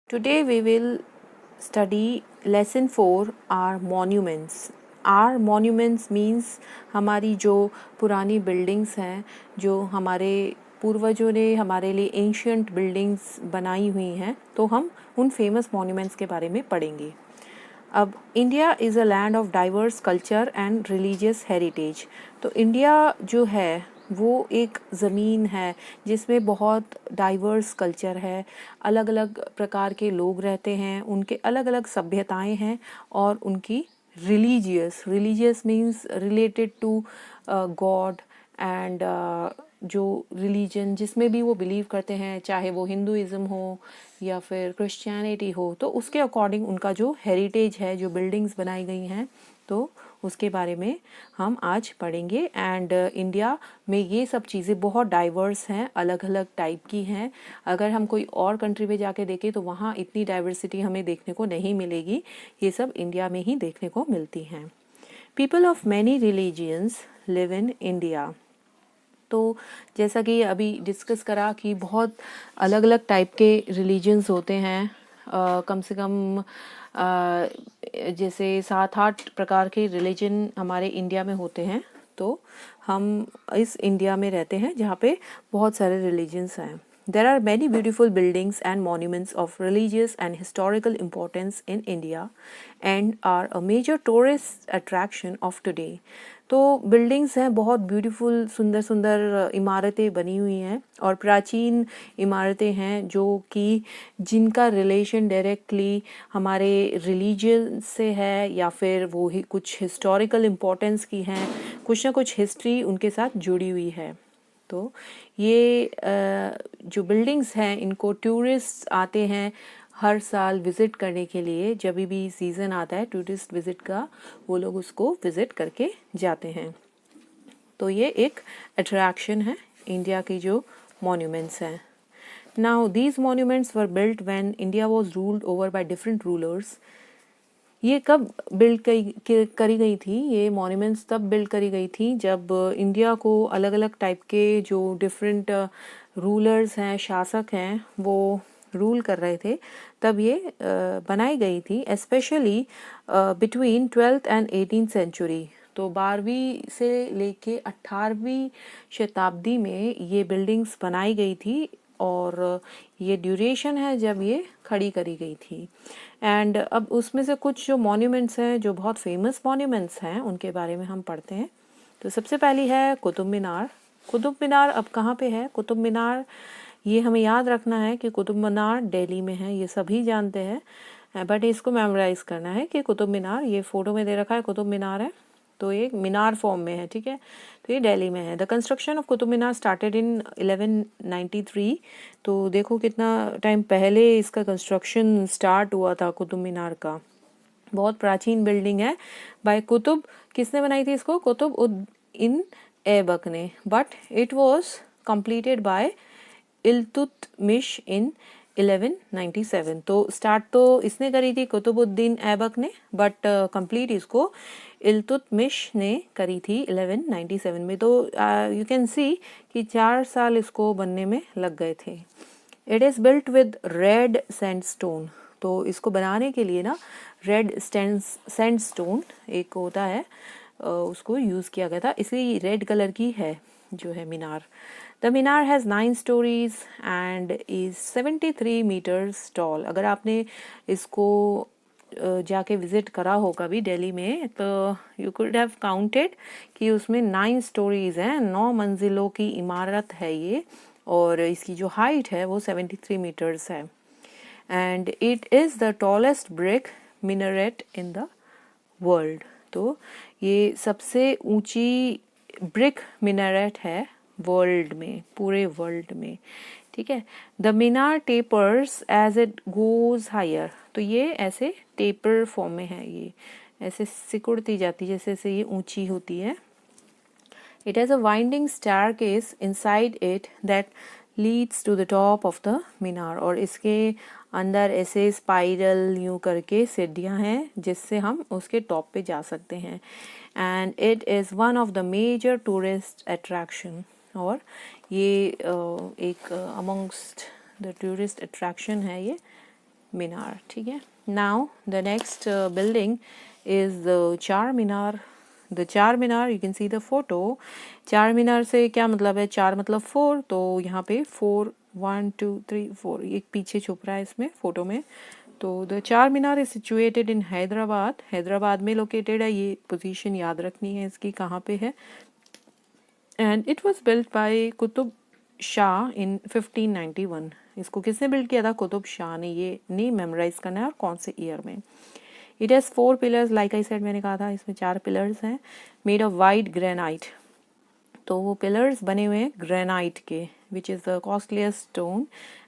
Today we will study lesson 4 our monuments. Our monuments means हमारी जो पुरानी buildings हैं, जो हमारे पूर्वजों ने हमारे लिए ancient buildings बनाई हुई हैं, तो हम उन famous monuments के बारे में पढ़ेंगे. अब India is a land of diverse culture and religious heritage. तो इंडिया जो है वो एक ज़मीन है जिसमें बहुत डाइवर्स कल्चर है, अलग अलग प्रकार के लोग रहते हैं, उनके अलग अलग सभ्यताएं हैं और उनकी religious means related to god and जो रिलीजन जिसमें भी वो बिलीव करते हैं, चाहे वो हिंदुइज़्म हो या फिर क्रिश्चियनिटी हो, तो उसके अकॉर्डिंग उनका जो हेरिटेज है, जो बिल्डिंग्स बनाई गई हैं, तो उसके बारे में हम आज पढ़ेंगे. एंड इंडिया में ये सब चीज़ें बहुत डाइवर्स हैं, अलग अलग टाइप की हैं. अगर हम कोई और कंट्री में जाके देखें तो वहाँ इतनी डाइवर्सिटी हमें देखने को नहीं मिलेगी. ये सब इंडिया में ही देखने को मिलती हैं. People of many religions live in India. तो जैसा कि अभी डिस्कस करा कि बहुत अलग अलग टाइप के रिलीजन्स होते हैं, कम से कम जैसे 7-8 प्रकार के रिलीजन हमारे इंडिया में होते हैं. तो हम इस इंडिया में रहते हैं जहाँ पे बहुत सारे रिलीजन्स हैं. There are many beautiful buildings and monuments of religious and historical importance in India and are a major tourist attraction of today. तो बिल्डिंग्स हैं, बहुत ब्यूटीफुल सुंदर सुंदर इमारतें बनी हुई हैं और प्राचीन इमारतें हैं जो कि जिनका रिलेशन डायरेक्टली हमारे रिलीजन से है या फिर वो ही कुछ हिस्टोरिकल इम्पोर्टेंस की हैं, कुछ ना कुछ हिस्ट्री उनके साथ जुड़ी हुई है. तो ये जो बिल्डिंग्स हैं इनको टूरिस्ट आते हैं हर साल विज़िट करने के लिए. जब भी सीज़न आता है टूरिस्ट विज़िट का, वो लोग उसको विज़िट करके जाते हैं. तो ये एक अट्रैक्शन है इंडिया की जो मॉन्यूमेंट्स हैं. Now these monuments were built when India was ruled over by different rulers. ये कब बिल्ड करी गई थी? ये मॉन्यूमेंट्स तब बिल्ड करी गई थी जब इंडिया को अलग अलग टाइप के जो डिफरेंट रूलर्स हैं, शासक हैं, वो रूल कर रहे थे, तब ये बनाई गई थी. Specially between 12th and 18th century. तो 12वीं से लेके 18वीं शताब्दी में ये बिल्डिंग्स बनाई गई थी और ये ड्यूरेशन है जब ये खड़ी करी गई थी. एंड अब उसमें से कुछ जो मॉन्यूमेंट्स हैं, जो बहुत फेमस मॉन्यूमेंट्स हैं, उनके बारे में हम पढ़ते हैं. तो सबसे पहली है कुतुब मीनार. कुतुब मीनार अब कहाँ पे है? कुतुब मीनार ये हमें याद रखना है कि कुतुब मीनार दिल्ली में है, ये सभी जानते हैं, बट इसको मेमोराइज करना है कि कुतुब मीनार, ये फोटो में दे रखा है कुतुब मीनार है, तो ये मीनार फॉर्म में है, ठीक है. तो ये दिल्ली में है. The construction of Qutub Minar started in 1193. तो देखो कितना टाइम पहले इसका कंस्ट्रक्शन स्टार्ट हुआ था कुतुब मीनार का. बहुत प्राचीन बिल्डिंग है. बाय कुतुब, किसने बनाई थी इसको? कुतुब उद इन ऐबक ने. But it was completed by Iltutmish in 1197. तो स्टार्ट तो इसने करी थी कुतुबुद्दीन ऐबक ने, बट कंप्लीट इसको इल्तुतमिश ने करी थी 1197 में. तो यू कैन सी कि 4 साल इसको बनने में लग गए थे. It is built with red sandstone. तो इसको बनाने के लिए ना रेड सैंडस्टोन एक होता है, उसको यूज़ किया गया था, इसलिए रेड कलर की है जो है मीनार. The minar has 9 stories and is 73 meters tall. अगर आपने इसको जाके विज़िट करा हो कभी दिल्ली में, तो यू कुड हैव काउंटेड कि उसमें 9 stories हैं, 9 मंजिलों की इमारत है ये, और इसकी जो हाइट है वो 73 meters है. And it is the tallest brick minaret in the world. तो ये सबसे ऊंची ब्रिक मिनरेट है वर्ल्ड में, पूरे वर्ल्ड में, ठीक है. The minar tapers as it goes higher. तो ये ऐसे टेपर फॉर्म में है, ये ऐसे सिकुड़ती जाती जैसे जैसे ये ऊंची होती है. It has a winding staircase inside it that leads to the top of the minar. और इसके अंदर ऐसे स्पाइरल यूं करके सीढ़ियाँ हैं जिससे हम उसके टॉप पे जा सकते हैं. And it is one of the major tourist attraction. और ये एक अमंगस्ट द टूरिस्ट अट्रैक्शन है ये मीनार, ठीक है। Now the next building is the Char Minar. The Char Minar, you can see the photo. Char Minar से क्या मतलब है? चार मतलब 4, तो यहाँ पे 4, 1 2 3 4 एक पीछे छुप रहा है इसमें फोटो में। तो the Char Minar is situated in Hyderabad. Hyderabad में लोकेटेड है। ये पोजीशन याद रखनी है इसकी, कहाँ पे है। And it was built by Qutub Shah in 1591। इसको किसने बिल्ड किया था? कुतुब शाह ने। ये नहीं मेमोराइज करना है और कौन से ईयर में। It has 4 pillars, like I said, मैंने कहा था इसमें 4 पिलर्स हैं, मेड ऑफ वाइट ग्रेनाइट। तो वो पिलर्स बने हुए हैं ग्रेनाइट के, which is the costliest stone,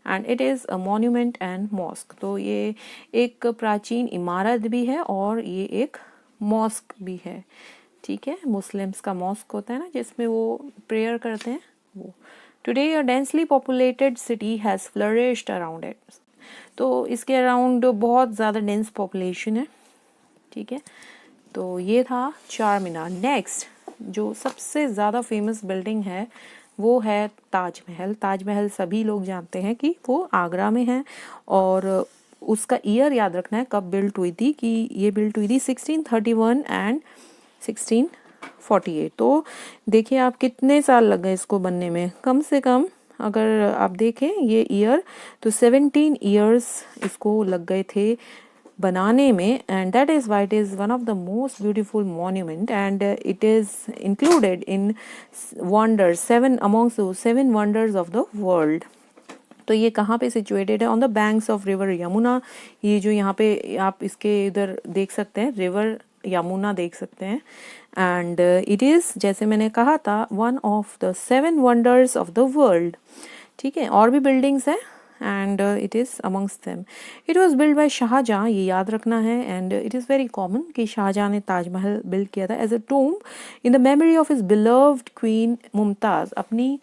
and it is a monument and mosque. तो ये एक प्राचीन इमारत भी है और ये एक मॉस्क भी है, ठीक है। मुस्लिम्स का मॉस्क होता है ना, जिसमें वो प्रेयर करते हैं, वो। Today a densely populated city has flourished around it. तो इसके अराउंड बहुत ज़्यादा डेंस पॉपुलेशन है, ठीक है। तो ये था चार मीनार। नेक्स्ट जो सबसे ज़्यादा फेमस बिल्डिंग है वो है ताजमहल। ताजमहल सभी लोग जानते हैं कि वो आगरा में है, और उसका ईयर याद रखना है कब बिल्ट हुई थी, कि ये बिल्ट हुई थी 1631 एंड 1648। तो देखिए आप कितने साल लग गए इसको बनने में। कम से कम अगर आप देखें ये ईयर, तो 17 ईयर्स इसको लग गए थे बनाने में, and that is why it is one of the most beautiful monument, and it is included in wonders, 7 amongst the 7 wonders of the world. तो ये कहाँ पे सिचुएटेड है? On the banks of river Yamuna. ये जो यहाँ पे आप इसके इधर देख सकते हैं, रिवर यमुना देख सकते हैं। एंड इट इज़, जैसे मैंने कहा था, one of the 7 wonders of the world, ठीक है। और भी बिल्डिंग्स हैं, and it is amongst them. It was build by Shah Jahan, ये याद रखना है। And it is very common कि शाहजहाँ ने ताजमहल बिल्ड किया था as a tomb in the memory of his beloved queen Mumtaz. अपनी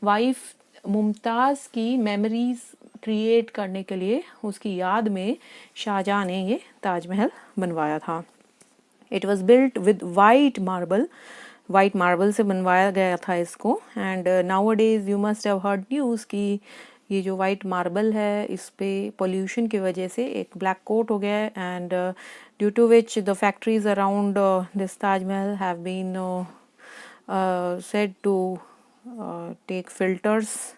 वाइफ मुमताज़ की मेमोरीज क्रिएट करने के लिए, उसकी याद में शाहजहाँ ने ये ताजमहल बनवाया था। It was built with white marble. White marble से बनवाया गया था इसको। And now days you must have heard news कि ये जो वाइट मार्बल है इस पे पोल्यूशन की वजह से एक ब्लैक कोट हो गया है, and due to which the factories around this Taj Mahal have been said to take filters.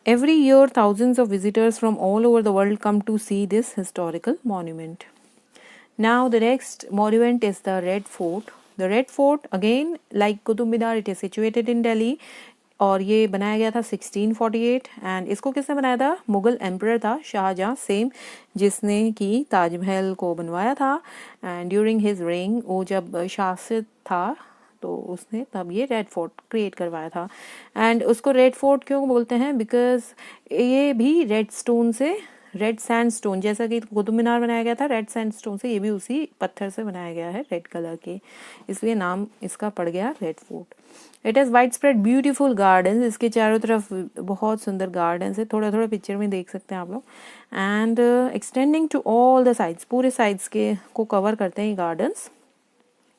Every year thousands of visitors from all over the world come to see this historical monument. Now the next monument is the Red Fort. The Red Fort, again like Qutub Minar, it is situated in Delhi, और ये बनाया गया था 1648। And इसको किसने बनाया था? Mughal emperor था शाहजहाँ, सेम जिसने कि ताजमहल को बनवाया था। एंड ड्यूरिंग हिज रेइन, वो जब शासित था तो उसने तब ये रेड फोर्ट क्रिएट करवाया था। एंड उसको रेड फोर्ट क्यों बोलते हैं? बिकॉज ये भी रेड स्टोन से, रेड सैंड स्टोन, जैसा कि कुतुब मीनार बनाया गया था रेड सैंड स्टोन से, ये भी उसी पत्थर से बनाया गया है, रेड कलर के, इसलिए नाम इसका पड़ गया red fort. It has wide spread beautiful garden. इसके चारों तरफ बहुत सुंदर गार्डन है, थोड़ा थोड़ा पिक्चर में देख सकते हैं आप लोग। And extending to all the sides, पूरे साइड्स के को कवर करते हैं ये गार्डन्स।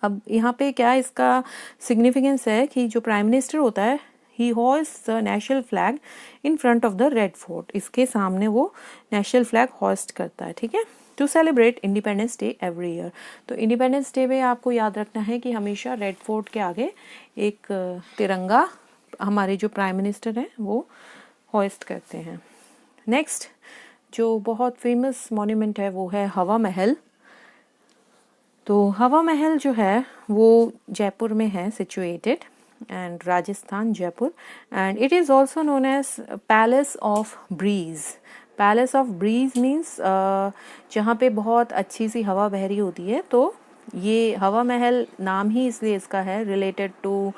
अब यहाँ पे क्या इसका सिग्निफिकेंस है कि जो प्राइम मिनिस्टर होता है, he hoist the national flag in front of the Red Fort. इसके सामने वो नेशनल फ्लैग होस्ट करता है, ठीक है, to celebrate Independence Day every year. तो इंडिपेंडेंस डे में आपको याद रखना है कि हमेशा रेड फोर्ट के आगे एक तिरंगा हमारे जो प्राइम मिनिस्टर हैं वो होस्ट करते हैं। नेक्स्ट जो बहुत फेमस मॉन्यूमेंट है वो है हवा महल। तो हवा महल जो है वो जयपुर में है situated, and Rajasthan, Jaipur. And it is also known as palace of breeze. Palace of breeze means जहाँ पे बहुत अच्छी सी हवा बह रही होती है। तो ये हवा महल नाम ही इसलिए इसका है रिलेटेड टू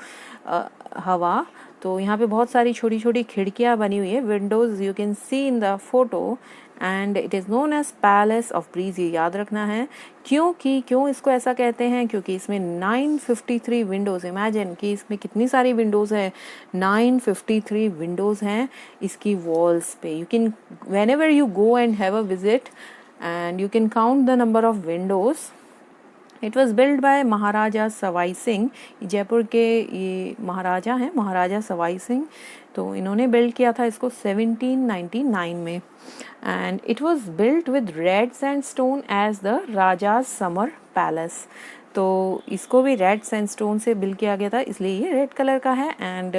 हवा। तो यहाँ पे बहुत सारी छोटी छोटी खिड़कियाँ बनी हुई है, windows you can see in the photo, and it is known as palace of breeze. ये याद रखना है। क्यों इसको ऐसा कहते हैं? क्योंकि इसमें 953 विंडोज़, इमेजिन कि इसमें कितनी सारी विंडोज़ हैं, 953 विंडोज़ हैं इसकी वॉल्स पे। You can whenever you go and have a visit, and you can count the number of windows it was build by Maharaja Sawai Singh. Jaipur के ये महाराजा हैं, महाराजा सवाई सिंह, तो इन्होंने बिल्ड किया था इसको 1799 में। And it was built with red sandstone as the raja's summer palace. तो इसको भी रेड सैंडस्टोन से बिल्ड किया गया था, इसलिए ये रेड कलर का है। एंड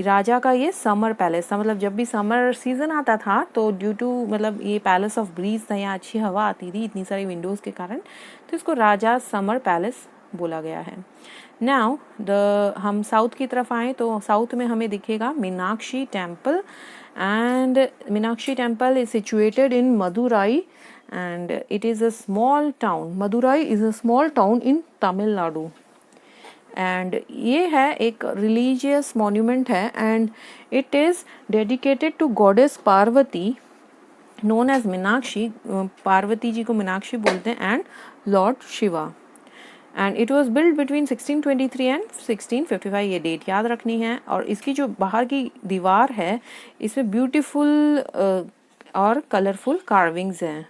राजा का ये समर पैलेस था, मतलब जब भी समर सीजन आता था तो ड्यू टू मतलब ये पैलेस ऑफ ब्रीज था, यहाँ अच्छी हवा आती थी इतनी सारी विंडोज़ के कारण, तो इसको राजा समर पैलेस बोला गया है। नाउ हम साउथ की तरफ आए तो साउथ में हमें दिखेगा Meenakshi temple. And Meenakshi temple is situated in Madurai and it is a small town. Madurai is a small town in Tamil Nadu. And ये है एक रिलीजियस मॉन्यूमेंट है and it is dedicated to goddess Parvati known as Meenakshi. Parvati ji को मीनाक्षी बोलते हैं and lord Shiva. And it was build between 1623 and 1655, ये date याद रखनी है। और इसकी जो बाहर की दीवार है इसमें ब्यूटीफुल और कलरफुल कार्विंग्स हैं।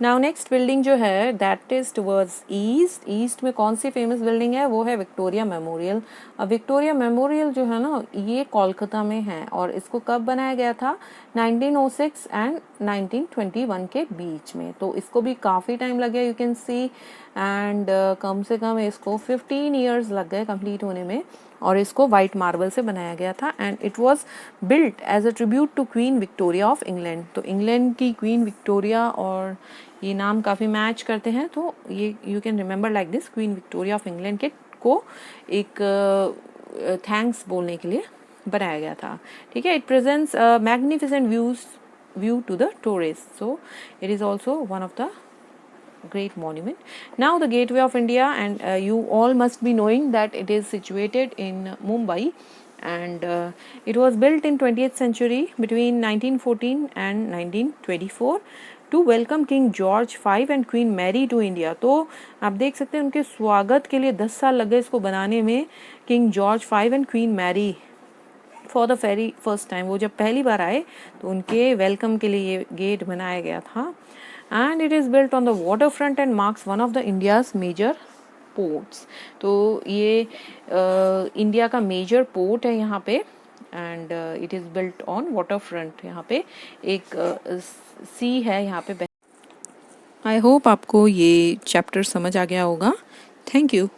नाउ नेक्स्ट बिल्डिंग जो है that is towards east. East में कौन सी फेमस बिल्डिंग है, वो है विक्टोरिया मेमोरियल। अब विक्टोरिया मेमोरियल जो है ना ये कोलकाता में है और इसको कब बनाया गया था, 1906 एंड 1921 के बीच में। तो इसको भी काफ़ी टाइम लग गया, you can C. And come से कम इसको 15 ईयर्स लग गए कंप्लीट होने में। और इसको वाइट मार्बल से बनाया गया था and it was built as a tribute to Queen Victoria of England. तो इंग्लैंड की क्वीन विक्टोरिया और ये नाम काफ़ी मैच करते हैं, तो ये you can remember like this, Queen Victoria of England के को एक थैंक्स बोलने के लिए बनाया गया था। ठीक है, it presents magnificent view to the tourist, so it is also one of the great monument. Now the Gateway of India, and you all must be knowing that it is situated in Mumbai, and it was built in 20th century between 1914 and 1924 to welcome King George V and Queen Mary to India. तो आप देख सकते हैं उनके स्वागत के लिए 10 साल लगे इसको बनाने में। King George V and Queen Mary for the very first time, वो जब पहली बार आए तो उनके वेलकम के लिए ये गेट बनाया गया था। And it is built on the waterfront and marks one of the India's major ports. तो ये इंडिया का मेजर पोर्ट है यहाँ पे and it is built on waterfront. यहाँ पे एक सी है यहाँ पे। आई होप आपको ये चैप्टर समझ आ गया होगा। Thank you.